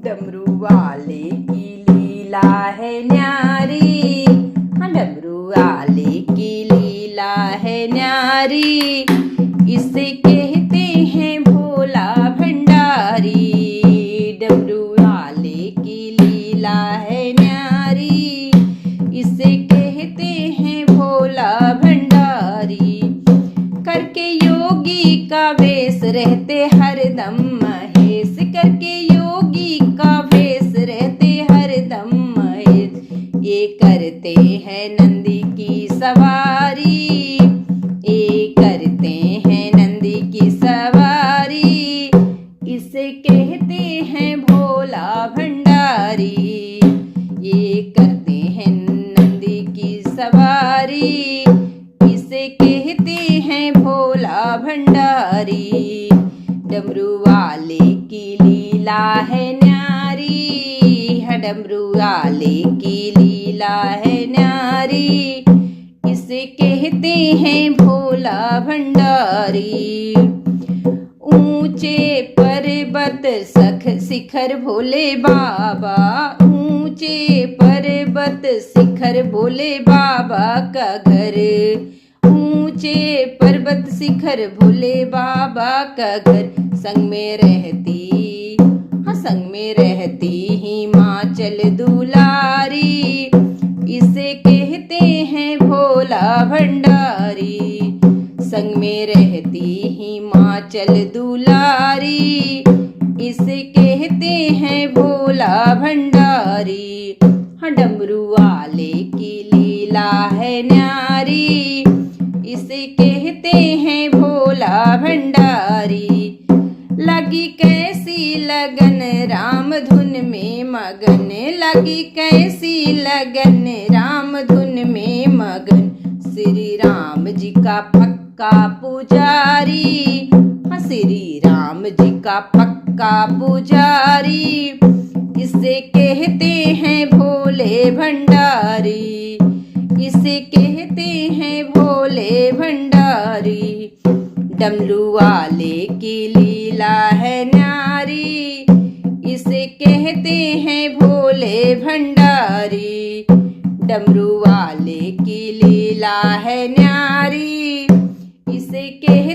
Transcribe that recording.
डमरू वाले की लीला है न्यारी, हाँ डमरू वाले की लीला है न्यारी। इसे कहते हैं भोला भंडारी, डमरू वाले की लीला है न्यारी। इसे कहते हैं भोला भंडारी। करके योगी का वेश रहते हरदम महेश, करके योगी का वेश रहते हरदम महेश। ये करते हैं नंदी की सवारी, ये करते हैं नंदी की सवारी। इसे कहते हैं भोला भंडारी, ये करते हैं नंदी की सवारी। इसे कहते हैं भोला भंडारी। डमरू वाले की लीला है न्यारी, है डमरू वाले की लीला है न्यारी। इसे कहते हैं भोला भंडारी। ऊंचे पर्वत शिखर भोले बाबा, ऊंचे पर्वत शिखर भोले बाबा का घर। ऊंचे पर्वत शिखर भोले बाबा का घर। संग में रहती, हाँ संग में रहती हिमाचल दुलारी। इसे कहते हैं भोला भंडारी। संग में रहती हिमाचल दुलारी। इसे कहते हैं भोला भंडारी। हाँ डमरू वाले की लीला है न्यारी। इसे कहते हैं भोला भंडारी। लगी कैसी लगन राम धुन में मगन, लगी कैसी लगन राम धुन में मगन। श्री राम जी का पक्का पुजारी, हाँ श्री राम जी का पक्का पुजारी। इसे कहते हैं भोले भंडारी, इसे कहते हैं भोले भंडारी। डमरू वाले की लीला है न्यारी। इसे कहते हैं भोले भंडारी। डमरू वाले की लीला है न्यारी। इसे कहते